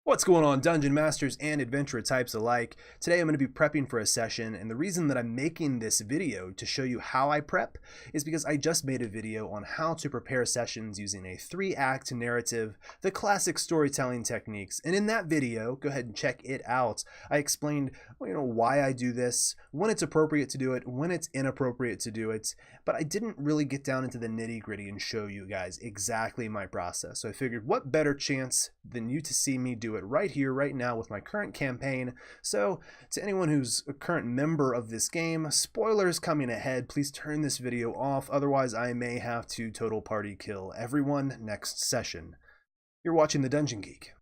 What's going on, Dungeon Masters and Adventurer types alike? Today I'm going to be prepping for a session, and the reason that I'm making this video to show you how I prep is because I just made a video on how to prepare sessions using a 3-act narrative, the classic storytelling techniques, and in that video, go ahead and check it out, I explained why I do this, when it's appropriate to do it, when it's inappropriate to do it, but I didn't really get down into the nitty-gritty and show you guys exactly my process. So I figured what better chance than you to see me do it right here, right now with my current campaign. So to anyone who's a current member of this game, spoilers coming ahead, please turn this video off, otherwise I may have to total party kill everyone next session. You're watching The Dungeon Geek.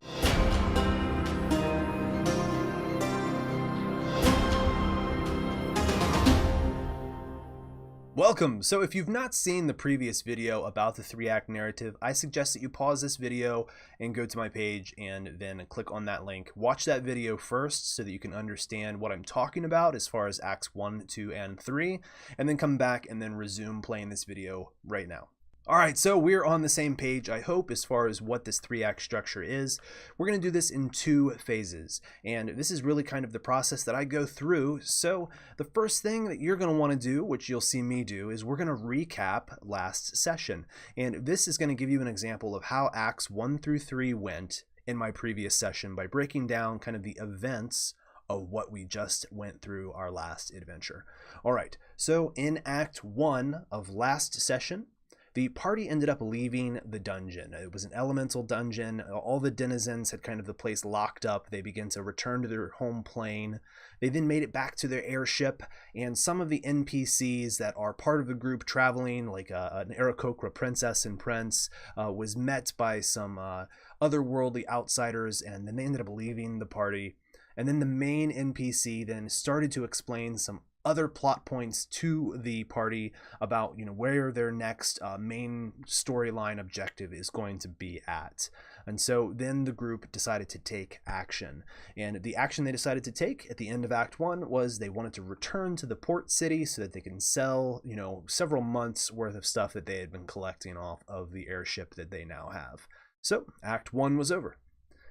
Welcome! So if you've not seen the previous video about the 3-act narrative, I suggest that you pause this video and go to my page and then click on that link. Watch that video first so that you can understand what I'm talking about as far as Acts 1, 2, and 3, and then come back and then resume playing this video right now. Alright, so we're on the same page, I hope, as far as what this 3-act structure is. We're going to do this in 2 phases, and this is really kind of the process that I go through. So the first thing that you're going to want to do, which you'll see me do, is we're going to recap last session. And this is going to give you an example of how Acts 1 through 3 went in my previous session by breaking down kind of the events of what we just went through our last adventure. Alright, so in Act 1 of last session, the party ended up leaving the dungeon. It was an elemental dungeon. All the denizens had kind of the place locked up. They began to return to their home plane. They then made it back to their airship, and some of the NPCs that are part of the group traveling, like an Aarakocra princess and prince, was met by some otherworldly outsiders, and then they ended up leaving the party. And then the main NPC then started to explain some other plot points to the party about where their next main storyline objective is going to be at. And so then the group decided to take action, and the action they decided to take at the end of Act 1 was they wanted to return to the port city so that they can sell several months worth of stuff that they had been collecting off of the airship that they now have. So Act 1 was over.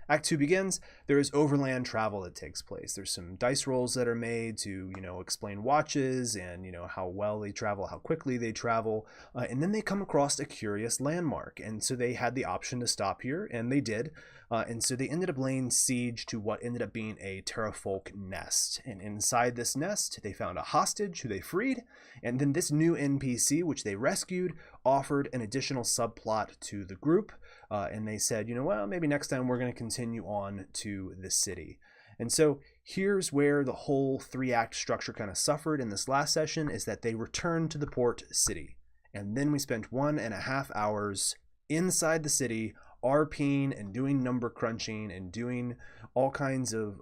Act 2 begins. There is overland travel that takes place. There's some dice rolls that are made to, explain watches and, how well they travel, how quickly they travel. And then they come across a curious landmark. And so they had the option to stop here, and they did. And so they ended up laying siege to what ended up being a terrafolk nest. And inside this nest, they found a hostage who they freed. And then this new NPC, which they rescued, offered an additional subplot to the group. And they said, well, maybe next time we're going to continue on to the city. And so here's where the whole 3-act structure kind of suffered in this last session, is that they returned to the port city. And then we spent 1.5 hours inside the city RPing and doing number crunching and doing all kinds of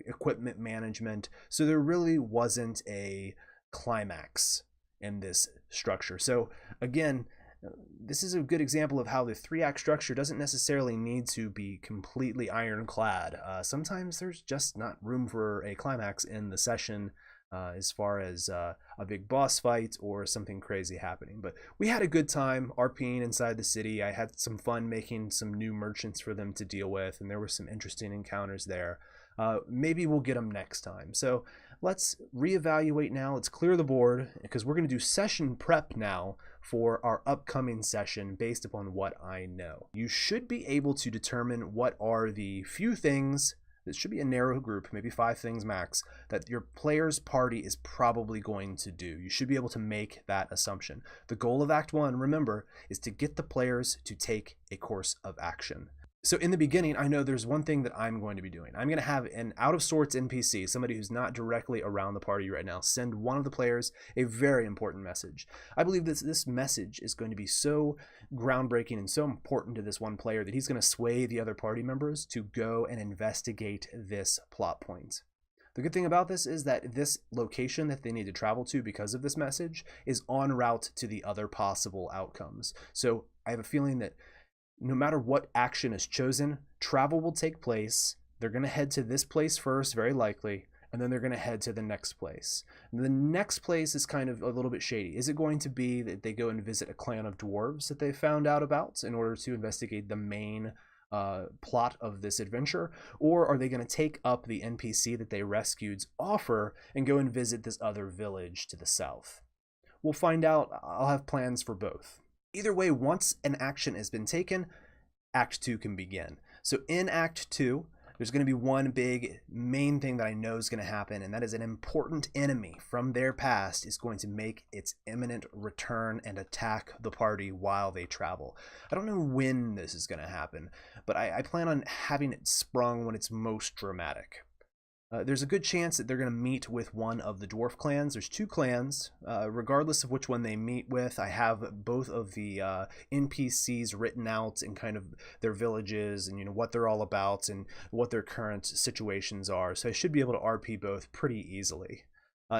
equipment management. So there really wasn't a climax in this structure. So again, this is a good example of how the 3-act structure doesn't necessarily need to be completely ironclad. Sometimes there's just not room for a climax in the session as far as a big boss fight or something crazy happening. But we had a good time RPing inside the city. I had some fun making some new merchants for them to deal with, and there were some interesting encounters there. Maybe we'll get them next time. So let's reevaluate now. Let's clear the board, because we're going to do session prep now for our upcoming session based upon what I know. You should be able to determine what are the few things, this should be a narrow group, maybe 5 things max, that your player's party is probably going to do. You should be able to make that assumption. The goal of Act 1, remember, is to get the players to take a course of action. So in the beginning, I know there's one thing that I'm going to be doing. I'm going to have an out-of-sorts NPC, somebody who's not directly around the party right now, send one of the players a very important message. I believe that this message is going to be so groundbreaking and so important to this one player that he's going to sway the other party members to go and investigate this plot point. The good thing about this is that this location that they need to travel to because of this message is en route to the other possible outcomes. So I have a feeling that no matter what action is chosen, travel will take place. They're going to head to this place first, very likely, and then they're going to head to the next place. And the next place is kind of a little bit shady. Is it going to be that they go and visit a clan of dwarves that they found out about in order to investigate the main plot of this adventure, or are they going to take up the NPC that they rescued's offer and go and visit this other village to the south? We'll find out. I'll have plans for both. Either way, once an action has been taken, Act 2 can begin. So in Act 2, there's going to be one big main thing that I know is going to happen, and that is an important enemy from their past is going to make its imminent return and attack the party while they travel. I don't know when this is going to happen, but I plan on having it sprung when it's most dramatic. There's a good chance that they're going to meet with one of the dwarf clans. There's 2 clans. Regardless of which one they meet with, I have both of the NPCs written out in kind of their villages and what they're all about and what their current situations are. So I should be able to RP both pretty easily.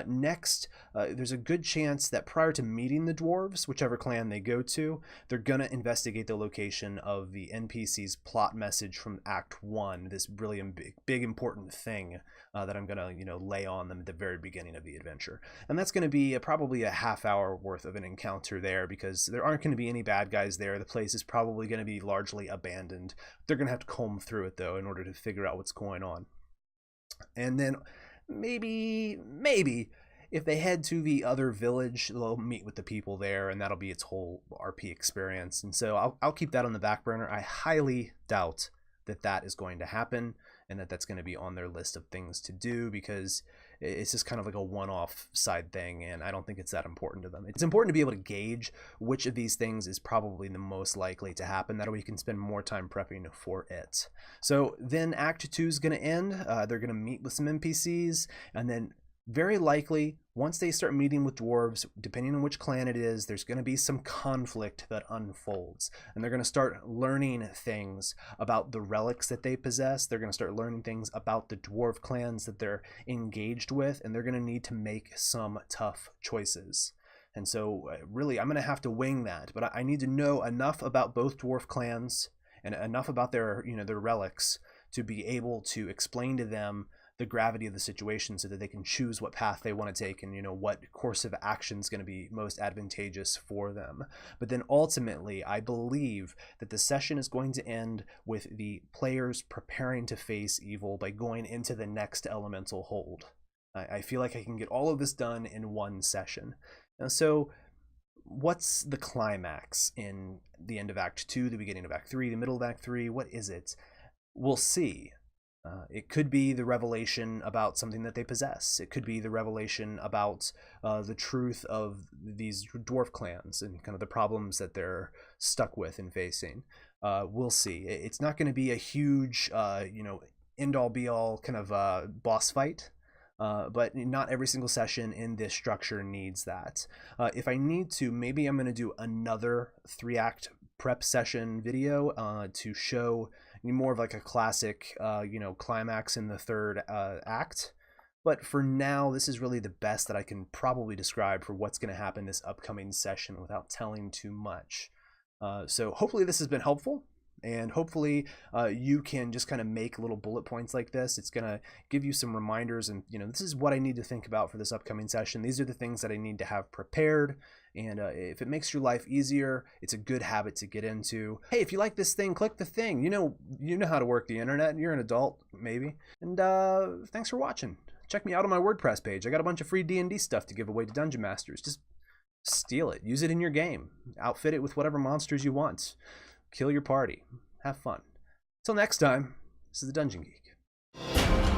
Next, there's a good chance that prior to meeting the dwarves, whichever clan they go to, they're going to investigate the location of the NPC's plot message from Act 1, this really big important thing that I'm going to lay on them at the very beginning of the adventure. And that's going to be probably a half-hour worth of an encounter there, because there aren't going to be any bad guys there. The place is probably going to be largely abandoned. They're going to have to comb through it, though, in order to figure out what's going on. And then maybe if they head to the other village, they'll meet with the people there, and that'll be its whole RP experience. And so I'll keep that on the back burner. I highly doubt that that is going to happen and that that's going to be on their list of things to do, because it's just kind of like a one-off side thing, and I don't think it's that important to them. It's important to be able to gauge which of these things is probably the most likely to happen. That way you can spend more time prepping for it. So then Act 2 is going to end. They're going to meet with some NPCs, and then very likely, once they start meeting with dwarves, depending on which clan it is, there's going to be some conflict that unfolds. And they're going to start learning things about the relics that they possess. They're going to start learning things about the dwarf clans that they're engaged with, and they're going to need to make some tough choices. And so, really, I'm going to have to wing that. But I need to know enough about both dwarf clans and enough about their, their relics to be able to explain to them the gravity of the situation so that they can choose what path they want to take and what course of action is going to be most advantageous for them. But then ultimately, I believe that the session is going to end with the players preparing to face evil by going into the next elemental hold. I feel like I can get all of this done in one session. And so what's the climax in the end of Act 2, the beginning of Act 3, the middle of Act 3? What is it? We'll see. It could be the revelation about something that they possess. It could be the revelation about the truth of these dwarf clans and kind of the problems that they're stuck with and facing. We'll see. It's not going to be a huge, end-all be-all kind of boss fight. But not every single session in this structure needs that. If I need to, maybe I'm going to do another 3-act prep session video to show more of like a classic, climax in the 3rd act. But for now, this is really the best that I can probably describe for what's going to happen this upcoming session without telling too much. So hopefully this has been helpful. And hopefully you can just kind of make little bullet points like this. It's going to give you some reminders, and this is what I need to think about for this upcoming session. These are the things that I need to have prepared, and if it makes your life easier, it's a good habit to get into. Hey, if you like this thing, click the thing. You know how to work the internet. You're an adult, maybe. And thanks for watching. Check me out on my WordPress page. I got a bunch of free D&D stuff to give away to Dungeon Masters. Just steal it. Use it in your game. Outfit it with whatever monsters you want. Kill your party. Have fun. Till next time, this is the Dungeon Geek.